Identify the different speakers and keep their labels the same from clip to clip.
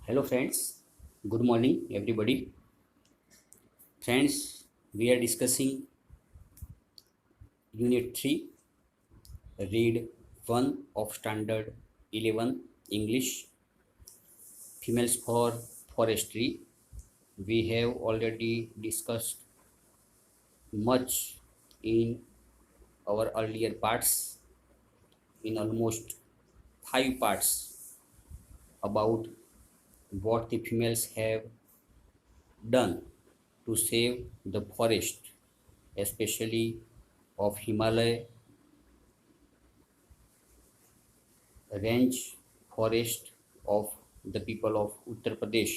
Speaker 1: Hello friends, good morning everybody. Friends, we are discussing Unit 3, Read 1 of Standard 11 English, Females for Forestry. We have already discussed much in our earlier parts, in almost 5 parts, about what the females have done to save the forest, especially of Himalaya range forest of the people of Uttar Pradesh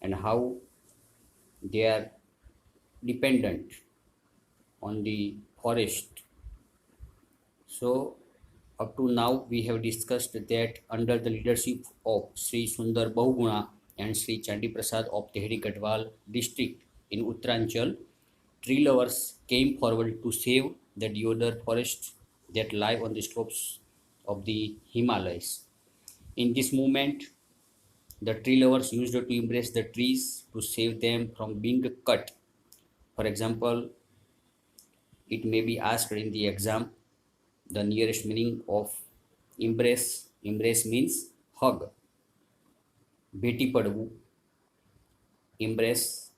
Speaker 1: and how they are dependent on the forest. So, up to now, we have discussed that under the leadership of Sri Sundar Bahuguna and Sri Chandi Prasad of Tehri Gadwal district in Uttaranchal, tree lovers came forward to save the deodar forests that lie on the slopes of the Himalayas. In this movement, the tree lovers used to embrace the trees to save them from being cut. For example, it may be asked in the exam the nearest meaning of embrace. Embrace means hug. Beti padvu, embrace.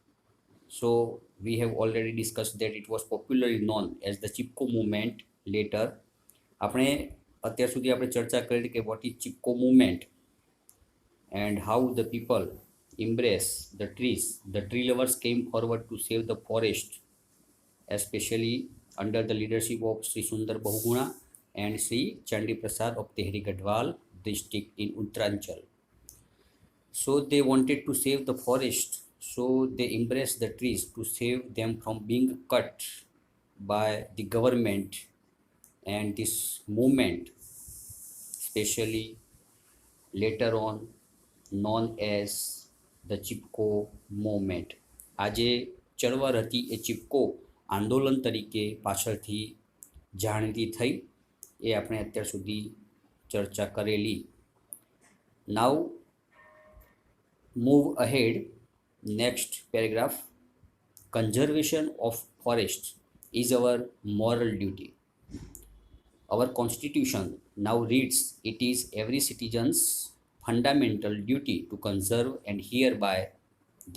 Speaker 1: So we have already discussed that it was popularly known as the Chipko movement later. આપણે અત્યાર સુધી આપણે ચર્ચા કરી કે what is Chipko movement and how the people embrace the trees. The tree lovers came forward to save the forest, especially under the leadership of Sri Sundar Bahuguna and Sri Chandi Prasad of Tehri Gadwal district in Uttaranchal. So they wanted to save the forest, so they embraced the trees to save them from being cut by the government, and this movement, especially later on known as the Chipko movement. આજે ચળવળ હતી એ ચિપકો આંદોલન તરીકે પાછળથી જાણીતી થઈ, એ આપણે અત્યાર સુધી ચર્ચા કરેલી. Now move ahead. Next paragraph. Conservation of forest is our moral duty. Our constitution now reads, it is every citizen's fundamental duty to conserve and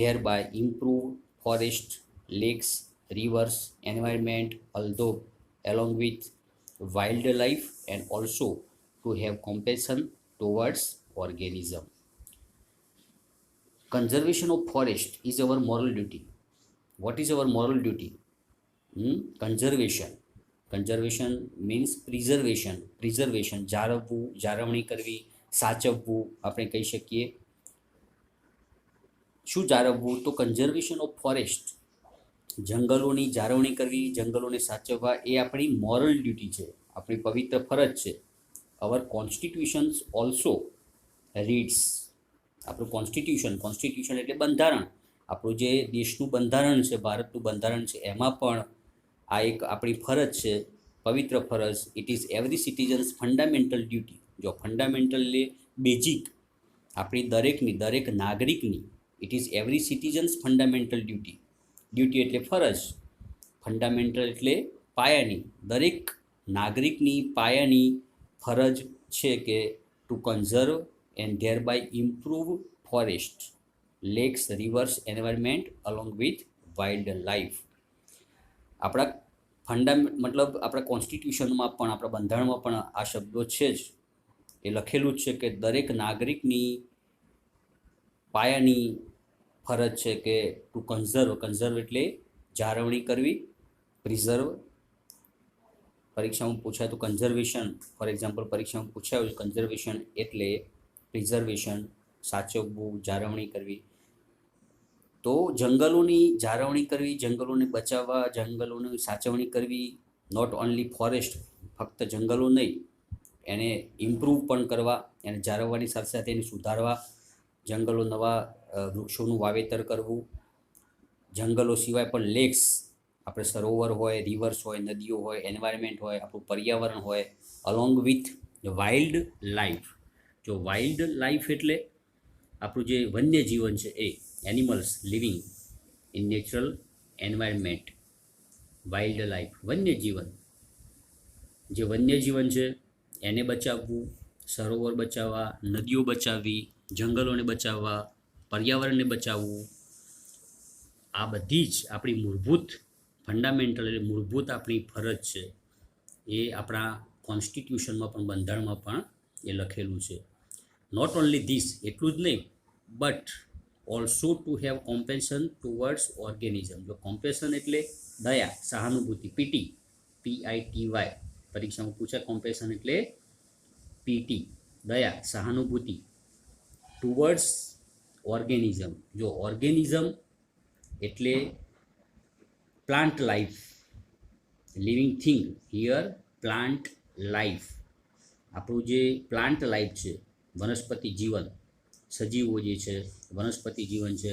Speaker 1: thereby improve forest, lakes, rivers, environment, although along with wildlife, and also to have compassion towards organism. Conservation of forest is our moral duty. What is our moral duty? Conservation. Conservation means preservation. જાળવવું, જાળવણી કરવી, સાચવવું આપણે કહી શકીએ. શું જાળવવું? તો conservation of forest, જંગલોની જાળવણી કરવી, જંગલોને સાચવવા એ આપણી મોરલ ડ્યુટી છે, આપણી પવિત્ર ફરજ છે. અવર કોન્સ્ટિટ્યુશન્સ ઓલ્સો રીડ્સ. આપણું કોન્સ્ટિટ્યુશન એટલે બંધારણ. આપણું જે દેશનું બંધારણ છે, ભારતનું બંધારણ છે, એમાં પણ આ એક આપણી ફરજ છે, પવિત્ર ફરજ. It is every citizens fundamental duty. જો ફંડામેન્ટલ એટલે બેઝિક, આપણી દરેક નાગરિકની. It is every citizens fundamental duty. Duty એટલે ફરજ, ફંડામેન્ટલ એટલે પાયાની. દરેક નાગરિકની પાયાની ફરજ છે કે to conserve and thereby improve forest, lakes, rivers, environment along with wild life. આપણા મતલબ આપણા કોન્સ્ટિટ્યુશનમાં પણ, આપણા બંધારણમાં પણ આ શબ્દો છે જ, એ લખેલું જ છે કે દરેક નાગરિકની પાયાની ફરજ છે કે ટુ કન્ઝર્વ એટલે જાળવણી કરવી, પ્રિઝર્વ. પરીક્ષામાં પૂછાય તો કન્ઝર્વેશન, ફોર એક્ઝામ્પલ પરીક્ષામાં પૂછાયું કન્ઝર્વેશન એટલે પ્રિઝર્વેશન, સાચવવું, જાળવણી કરવી. તો જંગલોની જાળવણી કરવી, જંગલોને બચાવવા, જંગલોની સાચવણી કરવી. નોટ ઓનલી ફોરેસ્ટ, ફક્ત જંગલો નહીં, એને ઇમ્પ્રૂવ પણ કરવા, એને જાળવવાની સાથે સાથે એને સુધારવા. જંગલો નવા વૃક્ષોનું વાવેતર કરવું. જંગલો સિવાય પણ લેક્સ, આપણે સરોવર હોય, રિવર્સ હોય, નદીઓ હોય, એન્વાયરમેન્ટ હોય, આપણું પર્યાવરણ હોય, અલોંગ વિથ વાઇલ્ડ લાઈફ. જો વાઇલ્ડ લાઈફ એટલે આપણું જે વન્ય જીવન છે એ animals living in natural environment, wild life, વન્ય જીવન, જે વન્ય જીવન છે એને બચાવવું, સરોવર બચાવવા, નદીઓ બચાવવી, જંગલોને બચાવવા, પર્યાવરણને બચાવવું, આ બધી જ આપણી મૂળભૂત ફંડામેન્ટલ એટલે મૂળભૂત આપણી ફરજ છે. એ આપણા કોન્સ્ટિટ્યુશનમાં પણ, બંધારણમાં પણ એ લખેલું છે. નોટ ઓનલી ધીસ, એટલું જ નહીં, but also to have compassion towards organism. જો કોમ્પેશન એટલે દયા, સહાનુભૂતિ, પીટી, PITY, પરીક્ષામાં પૂછાય કોમ્પેશન એટલે પીટી, દયા, સહાનુભૂતિ, ટુવર્ડ્સ ઓર્ગેનિઝમ. જો ઓર્ગેનિઝમ એટલે plant life, living thing, here plant life, આપણું જે પ્લાન્ટ લાઈફ છે, વનસ્પતિ જીવન, સજીવો જે છે, વનસ્પતિ જીવન છે,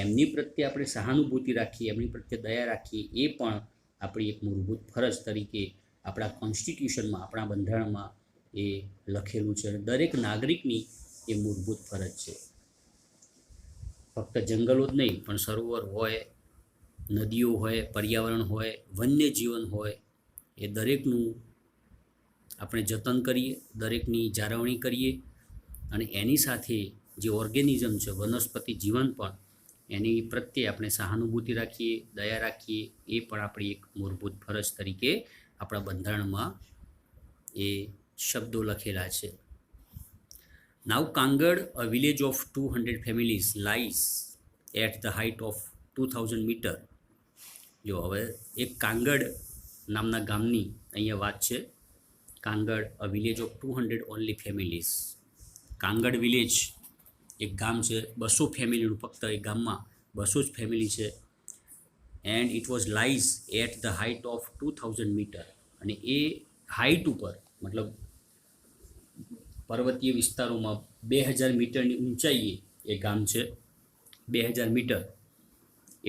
Speaker 1: એમની પ્રત્યે આપણે સહાનુભૂતિ રાખીએ, એમની પ્રત્યે દયા રાખીએ, એ પણ આપણી એક મૂળભૂત ફરજ તરીકે આપણા કોન્સ્ટિટ્યુશનમાં, આપણા બંધારણમાં એ લખેલું છે. દરેક નાગરિકની એ મૂળભૂત ફરજ છે. ફક્ત જંગલો જ નહીં, પણ સરોવર હોય, નદીઓ હોય, પર્યાવરણ હોય, વન્ય જીવન હોય, એ દરેકનું આપણે જતન કરીએ, દરેકની જાળવણી કરીએ, અને એની સાથે જે ઓર્ગેનિઝમ છે, વનસ્પતિ જીવન પણ, એની પ્રત્યે આપણે સહાનુભૂતિ રાખીએ, દયા રાખીએ, એ પણ આપણી એક મૂળભૂત ફરજ તરીકે આપણા બંધારણમાં એ શબ્દો લખેલા છે. Now Kangad, a village of 200 families, lies at the height of 2000 meter. જો હવે એક કાંગડ નામના ગામની અહીંયા વાત છે. Kangad, a village of 200 only families. Kangad village એક ગામ છે, 200 ફેમિલીનું, ફક્ત એ ગામમાં 200 જ ફેમિલી છે. And it was lies at the height of 2000 metre. અને એ હાઇટ ઉપર, મતલબ પર્વતીય વિસ્તારોમાં 2000 મીટરની ઊંચાઈએ એ ગામ છે. 2000 મીટર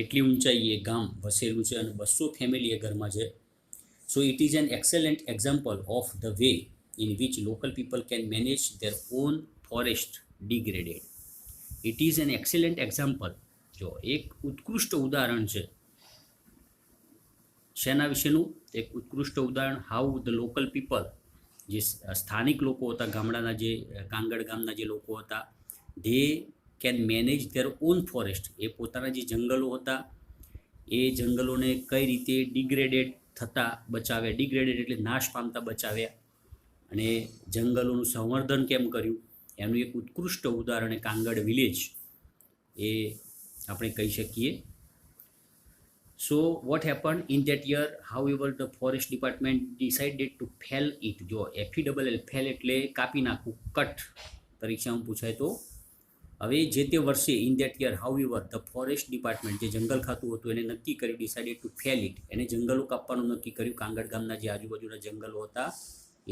Speaker 1: એટલી ઊંચાઈએ એ ગામ વસેલું છે, અને 200 ફેમિલી એ ઘરમાં છે. So it is an excellent example of the way in which local people can manage their own forest degraded. It is an excellent example. જો એક ઉત્કૃષ્ટ ઉદાહરણ છે. શેના વિશેનું? એક ઉત્કૃષ્ટ ઉદાહરણ, હાઉ ધ લોકલ પીપલ, જે સ્થાનિક લોકો હતા, ગામડાના જે કાંગડ ગામના જે લોકો હતા, they can manage their own forest, એ પોતાના જે જંગલો હતા એ જંગલોને કઈ રીતે ડિગ્રેડેડ થતાં બચાવ્યા, ડિગ્રેડેડ એટલે નાશ પામતા બચાવ્યા, અને જંગલોનું સંવર્ધન કેમ કર્યું, એનું એક ઉત્કૃષ્ટ ઉદાહરણ એ કાંગડ વિલેજ એ આપણે કહી શકીએ. So what happen in that year, how ever the forest department decided to fail it. જો FELL, ફેલ એટલે કાપી નાખવું, કટ, પરીક્ષામાં પૂછાય તો. હવે જે તે વર્ષે, in that year, how ever the forest department, જે જંગલ ખાતું હતું, એને નક્કી કર્યું, ડિસાઇડેડ ટુ ફેલ ઇટ, એને જંગલો કાપવાનું નક્કી કર્યું. કાંગડ ગામના જે આજુબાજુના જંગલો હતા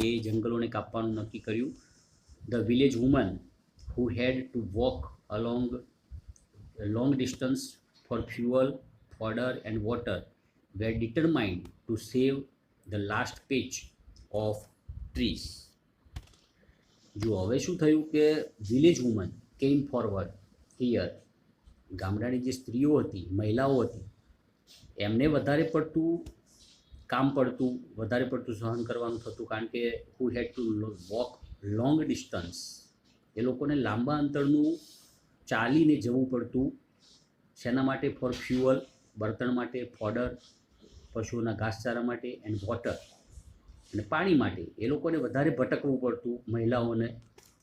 Speaker 1: એ જંગલોને કાપવાનું નક્કી કર્યું. The village woman who had to walk along long distance for fuel, fodder and water were determined to save the last patch of trees. જો હવે શું થયું કે વિલેજ વુમન કેમ ફોરવર્ડ હિયર, ગામડાની જે સ્ત્રીઓ હતી, મહિલાઓ હતી, એમને વધારે પડતું કામ પડતું, વધારે પડતું સહન કરવાનું થતું, કારણ કે હુ had to walk long distance, એ લોકોને લાંબા અંતરનું ચાલીને જવું પડતું. શેના માટે? ફોર ફ્યુઅલ, બળતણ માટે, ફોડર, પશુઓના ઘાસચારા માટે, એન્ડ વોટર, અને પાણી માટે એ લોકોને વધારે ભટકવું પડતું, મહિલાઓને.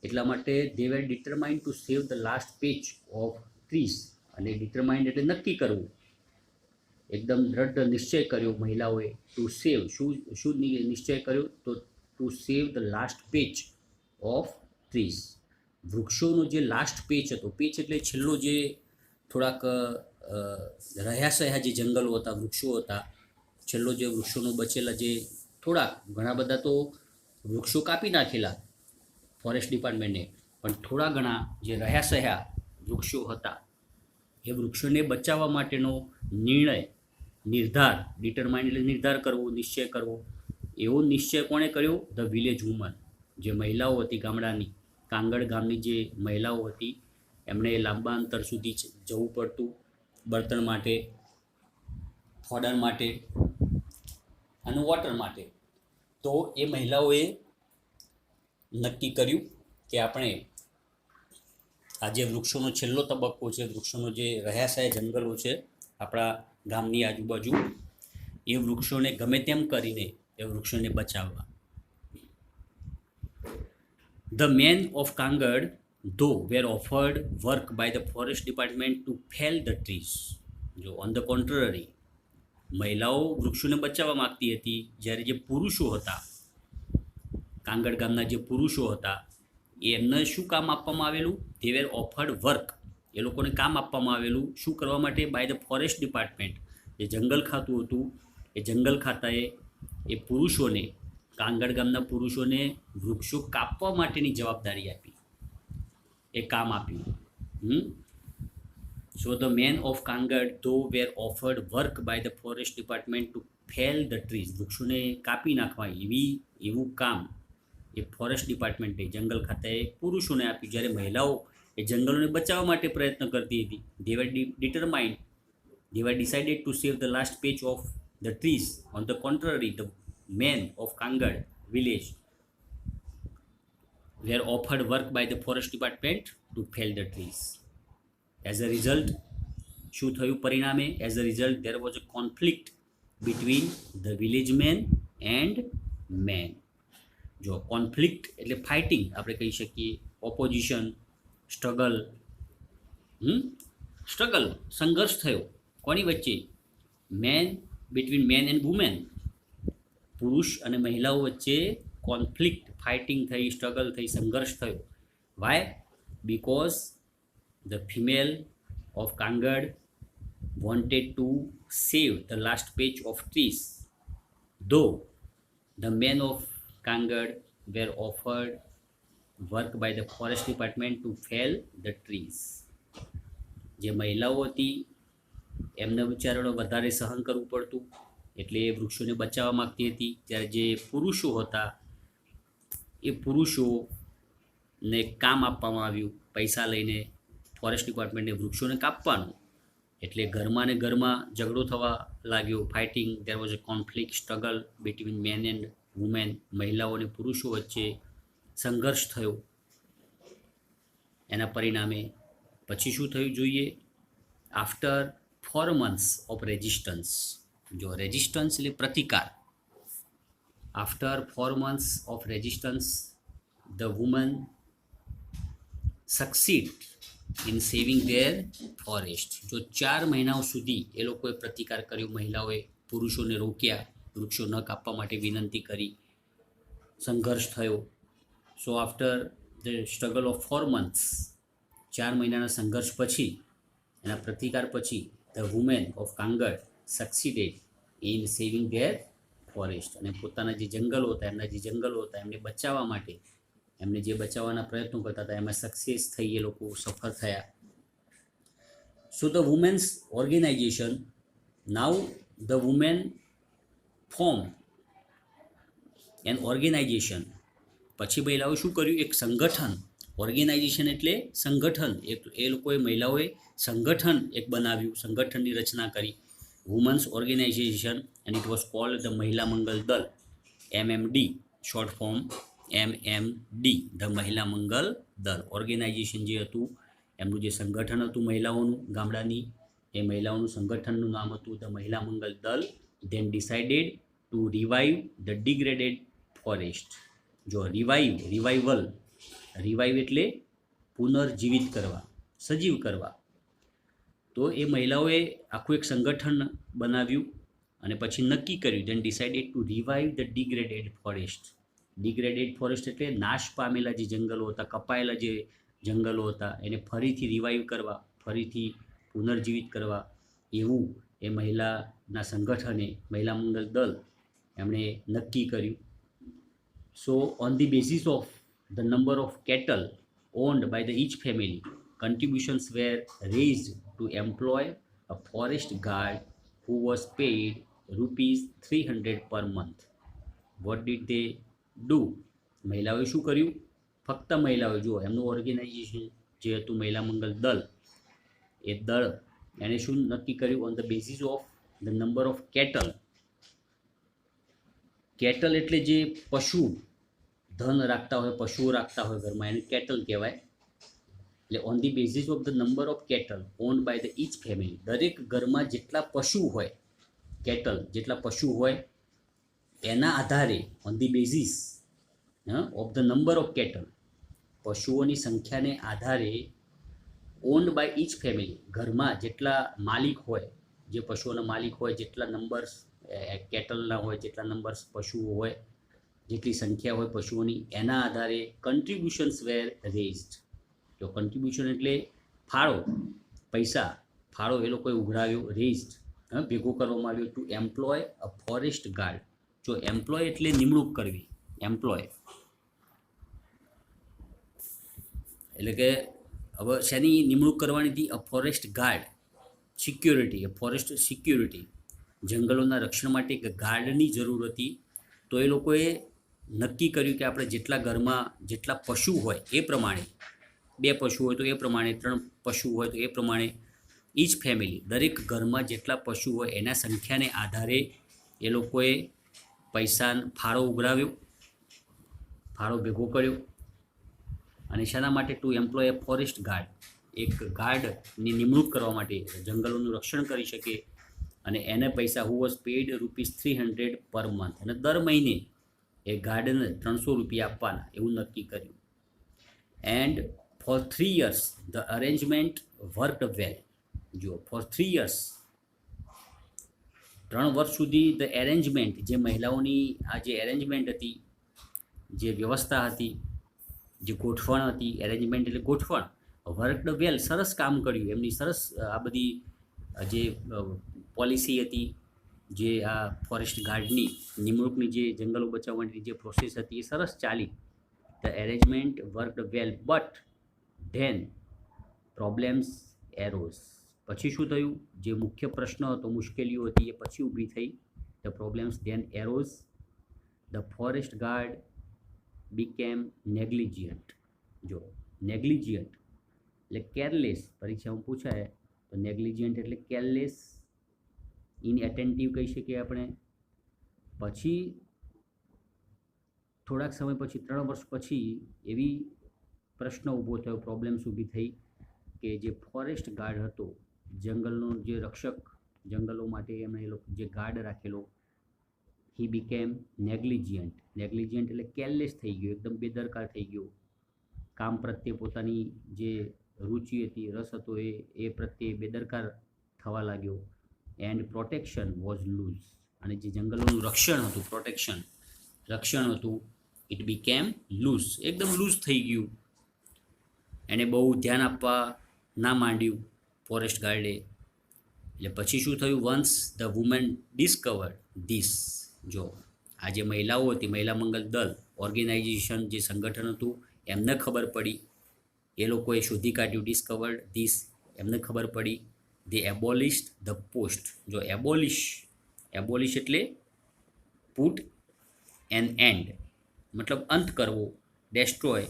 Speaker 1: એટલા માટે they were determined to save the last patch of trees. અને ડિટરમાઇન્ડ એટલે નક્કી કરવું, એકદમ દ્રઢ નિશ્ચય કર્યો મહિલાઓએ, ટુ સેવ, શું નિશ્ચય કર્યો? તો to save the last patch of trees, વૃક્ષોનો જે લાસ્ટ પેચ હતો, પેચ એટલે છેલ્લો જે થોડાક રહ્યા સહ્યા જે જંગલો હતા, વૃક્ષો હતા, છેલ્લો જે વૃક્ષોનો બચેલા જે થોડાક, ઘણા બધા તો વૃક્ષો કાપી નાખેલા ફોરેસ્ટ ડિપાર્ટમેન્ટે, પણ થોડા ઘણા જે રહ્યા સહ્યા વૃક્ષો હતા, એ વૃક્ષોને બચાવવા માટેનો નિર્ધાર, ડિટરમાઇન્ડ એટલે નિર્ધાર કરવો, નિશ્ચય કરવો, એવો નિશ્ચય કોણે કર્યો? ધ વિલેજ વુમન, જે મહિલાઓ હતી ગામડાની, કાંગડ ગામની જે મહિલાઓ હતી, એમણે લાંબા અંતર સુધી જવું પડતું બળતણ માટે, ફોડર માટે અને વોટર માટે. તો એ મહિલાઓએ નક્કી કર્યું કે આપણે આ જે વૃક્ષોનો છેલ્લો તબક્કો છે, વૃક્ષોનો જે રહ્યાશાય જંગલો છે આપણા ગામની આજુબાજુ, એ વૃક્ષોને ગમે તેમ કરીને એ વૃક્ષોને બચાવવા. The men of Kangad, though, were offered work by the forest department to fell the trees. જો on the contrary, મહિલાઓ વૃક્ષોને બચાવવા માગતી હતી, જ્યારે જે પુરુષો હતા, કાંગડ ગામના જે પુરુષો હતા, એમને શું કામ આપવામાં આવેલું? they were offered work. એ લોકોને કામ આપવામાં આવેલું શું કરવા માટે? By the forest department. જે જંગલ ખાતું હતું, એ જંગલ ખાતાએ એ પુરુષોને, કાંગડ ગામના પુરુષોને વૃક્ષો કાપવા માટેની જવાબદારી આપી, એ કામ આપ્યું. So the men of Kangad though were offered work by the forest department to fell the trees. વૃક્ષોને કાપી નાખવા એવું કામ એ ફોરેસ્ટ ડિપાર્ટમેન્ટે, જંગલ ખાતાએ પુરુષોને આપ્યું, જ્યારે મહિલાઓ એ જંગલોને બચાવવા માટે પ્રયત્ન કરતી હતી. they were decided to save the last patch of the trees. On the contrary, the men of Kangad village were offered work by the forest department to fell the trees. As a result, શું થયું પરિણામે? As a result, there was a conflict between the village men and men. જો conflict એટલે fighting આપણે કહી શકીએ, opposition, struggle. સંઘર્ષ થયો કોની વચ્ચે? Between man and women. પુરુષ અને મહિલાઓ વચ્ચે કોન્ફ્લિક્ટ, ફાઇટિંગ થઈ, સ્ટ્રગલ થઈ, સંઘર્ષ થયો. Why? Because the female of કાંગડ wanted to save the last patch of trees, though the men of Kangad were offered work by the forest department to fell the trees. જે મહિલાઓ હતી એમને બિચારાને વધારે સહન કરવું પડતું, એટલે એ વૃક્ષોને બચાવવા માગતી હતી. જ્યારે જે પુરુષો હતા એ પુરુષોને કામ આપવામાં આવ્યું, પૈસા લઈને ફોરેસ્ટ ડિપાર્ટમેન્ટે વૃક્ષોને કાપવાનું. એટલે ઘરમાં ને ઘરમાં ઝઘડો થવા લાગ્યો, fighting. There was a conflict, struggle between man and women. મહિલાઓ અને પુરુષો વચ્ચે સંઘર્ષ થયો. એના પરિણામે પછી શું થયું જોઈએ? After 4 months of resistance. જો રેઝિસ્ટન્સ એટલે પ્રતિકાર. After 4 months of resistance the woman succeed in saving their forest. જો 4 મહિનાઓ સુધી એ લોકોએ પ્રતિકાર કર્યો, મહિલાઓએ પુરુષોને રોક્યા, વૃક્ષો ન કાપવા માટે વિનંતી કરી, સંઘર્ષ થયો. So after the struggle of 4 months, 4 મહિનાના સંઘર્ષ પછી, એના પ્રતિકાર પછી, the women of Kangad succeeded in saving their forest. અને પોતાના જે જંગલો હતા, એમના જે જંગલો હતા, એમને બચાવવા માટે, એમને જે બચાવવાના પ્રયત્નો કરતા હતા, એમાં સક્સેસ થઈ, એ લોકો સફળ થયા. So the women's organisation, now the women form an organisation. પછી મહિલાઓએ શું કર્યું? એક સંગઠન. ઓર્ગેનાઇઝેશન એટલે સંગઠન. એ લોકોએ, મહિલાઓએ સંગઠન એક બનાવ્યું, સંગઠનની રચના કરી. Women's organisation, and it was called the Mahila Mangal Dal, MMD, short form MMD, the Mahila Mangal દળ. ઓર્ગેનાઇઝેશન જે હતું, એમનું જે સંગઠન હતું મહિલાઓનું, ગામડાની, એ મહિલાઓનું સંગઠનનું નામ હતું the Mahila Mangal Dal. Then decided to revive the degraded forest. જો રિવાઇવલ એટલે પુનર્જીવિત કરવા, સજીવ કરવા. તો એ મહિલાઓએ આખું એક સંગઠન બનાવ્યું અને પછી નક્કી કર્યું, then decided to revive the degraded forest. Degraded forest એટલે નાશ પામેલા જે જંગલો હતા, કપાયેલા જે જંગલો હતા, એને ફરીથી રિવાઇવ કરવા, ફરીથી પુનર્જીવિત કરવા, એવું એ મહિલાના સંગઠને, મહિલા મંગલ દળ, એમણે નક્કી કર્યું. So on the basis of the number of cattle owned by the each family, contributions were raised to employ a forest guard who was paid rupees 300 per month. What did they do? મહિલાઓએ શું કર્યું? ફક્ત મહિલાઓએ, જો એમનું organisation જે હતું મહિલા મંગલ દળ, એ દળ એણે શું નક્કી કર્યું? On the basis of the number of cattle. Cattle એટલે જે પશુ ધન રાખતા હોય, પશુઓ રાખતા હોય ઘરમાં, એને કેટલ કહેવાય. એટલે on the basis of the number of cattle owned by the each family, દરેક ઘરમાં જેટલા પશુ હોય, કેટલ જેટલા પશુ હોય એના આધારે, on the basis of the number of cattle, પશુઓની સંખ્યાને આધારે, ઓન્ડ બાય ઈચ ફેમિલી, ઘરમાં જેટલા માલિક હોય, જે પશુઓના માલિક હોય, જેટલા નંબર્સ કેટલના હોય, જેટલા નંબર્સ પશુઓ હોય, જેટલી સંખ્યા હોય પશુઓની, એના આધારે કન્ટ્રીબ્યુશન્સ વેર રેઝડ. તો કન્ટ્રીબ્યુશન એટલે ફાળો, પૈસા, ફાળો એ લોકોએ ઉઘરાવ્યો, રેઝડ ભેગો કરવામાં આવ્યો to employ a forest guard. જો એમ્પ્લોય એટલે નિમણૂક કરવી, એમ્પ્લોય એટલે કે હવે શેની નિમણૂક કરવાની હતી? A forest guard, security, a forest security, જંગલોના રક્ષણ માટે એક ગાર્ડની જરૂર હતી. તો એ લોકોએ નક્કી કર્યું કે આપણે જેટલા ઘરમાં જેટલા પશુ હોય એ પ્રમાણે, 2 પશુ હોય તો એ પ્રમાણે, 3 પશુ હોય તો એ પ્રમાણે, ઈચ ફેમિલી, દરેક ઘરમાં જેટલા પશુ હોય એના સંખ્યાને આધારે એ લોકોએ પૈસા ફાળો ઉઘરાવ્યો, ફાળો ભેગો કર્યો. અને શાના માટે? ટુ એમ્પ્લોય એ ફોરેસ્ટ ગાર્ડ, એક ગાર્ડની નિમણૂક કરવા માટે, જંગલોનું રક્ષણ કરી શકે. અને એને પૈસા who was paid ₹300 per month, અને દર મહિને એ ગાર્ડને 300 રૂપિયા આપવાના, એવું નક્કી કર્યું. And for 3 years the arrangement worked well. જો ફોર 3 years, 3 વર્ષ સુધી ધ એરેન્જમેન્ટ, જે મહિલાઓની આ જે એરેન્જમેન્ટ હતી, જે વ્યવસ્થા હતી, જે ગોઠવણ હતી, એરેન્જમેન્ટ એટલે ગોઠવણ, વર્કડ વેલ, સરસ કામ કર્યું. એમની સરસ આ બધી જે પોલિસી હતી, જે આ ફોરેસ્ટ ગાર્ડની નિમણૂકની, જે જંગલો બચાવવાની જે પ્રોસેસ હતી, એ સરસ ચાલી. The arrangement worked well, but than problems arrows. પછી શું થયું? જે મુખ્ય પ્રશ્ન હતો, મુશ્કેલીઓ હતી, એ પછી ઊભી થઈ. The problems then arose. The forest guard became negligent. જો નેગ્લિજિયન્ટ એટલે કેરલેસ, પરીક્ષામાં પૂછાય તો નેગ્લિજિયન્ટ એટલે કેરલેસ, ઇનએટેન્ટિવ કહી શકીએ આપણે. પછી થોડાક સમય પછી, 3 વર્ષ પછી, એવી પ્રશ્ન ઊભો થયો, પ્રોબ્લેમ્સ ઊભી થઈ કે જે ફોરેસ્ટ ગાર્ડ હતો, જંગલનો જે રક્ષક, જંગલો માટે એમણે એ લોકો જે ગાર્ડ રાખેલો, હી બીકેમ નેગ્લિજિયન્ટ. નેગ્લિજિયન્ટ એટલે કેરલેસ થઈ ગયો, એકદમ બેદરકાર થઈ ગયો. કામ પ્રત્યે પોતાની જે રુચિ હતી, રસ હતો, એ પ્રત્યે બેદરકાર થવા લાગ્યો. And protection was loose. અને જે જંગલોનું રક્ષણ હતું, પ્રોટેક્શન, રક્ષણ હતું, ઇટ બીકેમ લૂઝ, એકદમ લૂઝ થઈ ગયું. એને બહુ ધ્યાન આપવા ના માંડ્યું ફોરેસ્ટ ગાર્ડે. એટલે પછી શું થયું? Once the women discovered this. જો આ જે મહિલાઓ હતી, મહિલા મંગલ દળ ઓર્ગેનાઇઝેશન, જે સંગઠન હતું, એમને ખબર પડી, એ લોકોએ શોધી કાઢ્યું, ડિસ્કવર્ડ ધીસ, એમને ખબર પડી. દે એબોલિશ્ડ ધ પોસ્ટ. જો એબોલિશ એટલે પુટ એન એન્ડ, મતલબ અંત કરવો, ડેસ્ટ્રોય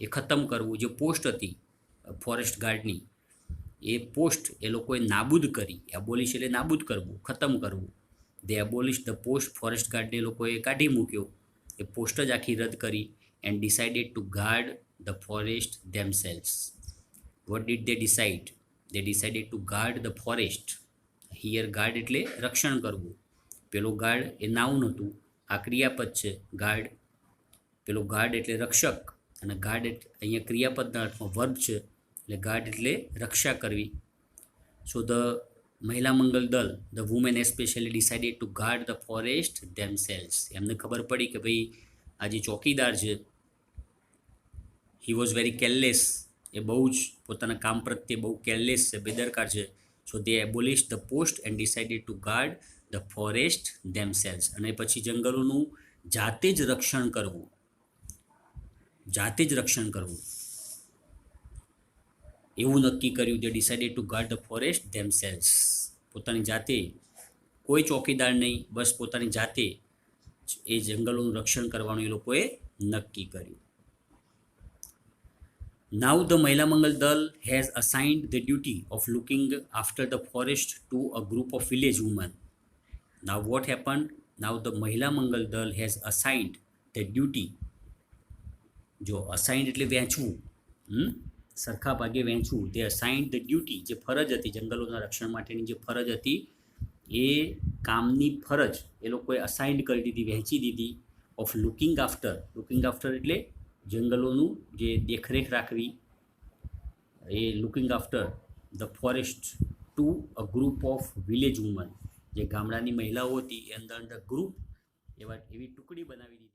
Speaker 1: એ ખતમ કરવું. જે પોસ્ટ હતી ફોરેસ્ટ ગાર્ડની, એ પોસ્ટ એ લોકોએ નાબૂદ કરી. એબોલિશ એટલે નાબૂદ કરવું, ખતમ કરવું. They abolish the post, forest ગાર્ડને એ લોકોએ કાઢી મૂક્યો, એ પોસ્ટ જ આખી રદ કરી. And decided to guard the forest themselves. What did they decide? They decided to guard the forest. Here guard એટલે રક્ષણ કરવું. પેલો ગાર્ડ એ નાઉન હતું, આ ક્રિયાપદ છે ગાર્ડ. પેલો ગાર્ડ એટલે રક્ષક, અને ગાર્ડ અહીંયા ક્રિયાપદના અર્થમાં વર્બ છે, એટલે ગાર્ડ એટલે રક્ષા કરવી. સો the Mahila Mangal Dal, the women especially decided to guard the forest themselves. એમને ખબર પડી કે ભાઈ આ જે ચોકીદાર છે, હી વોઝ વેરી કેરલેસ, એ બહુ જ પોતાના કામ પ્રત્યે બહુ કેરલેસ છે, બેદરકાર છે. So they abolish the post and decided to guard the forest themselves. અને પછી જંગલોનું જાતે જ રક્ષણ કરવું, જાતે જ રક્ષણ કરવું, એવું નક્કી કર્યું. They decided to guard the forest themselves. પોતાની જાતે, કોઈ ચોકીદાર નહીં, બસ પોતાની જાતે એ જંગલોનું રક્ષણ કરવાનું એ લોકોએ નક્કી કર્યું. Now the Mahila Mangal Dal has assigned the duty of looking after the forest to a group of village women. Now what happened? Now the Mahila Mangal Dal has assigned the duty. જો assigned એટલે વહેંચવું, સરખા ભાગે વહેંચવું. તે assigned the duty, જે ફરજ હતી જંગલોના રક્ષણ માટેની જે ફરજ હતી એ કામની ફરજ એ લોકોએ અસાઇન્ડ કરી દીધી, વહેંચી દીધી. ઓફ લુકિંગ આફ્ટર એટલે જંગલોનું જે દેખરેખ રાખવી, એ looking after the forest to a group of village women, જે ગામડાની મહિલાઓ હતી એ અંદર ગ્રુપ એવી ટુકડી બનાવી દીધી.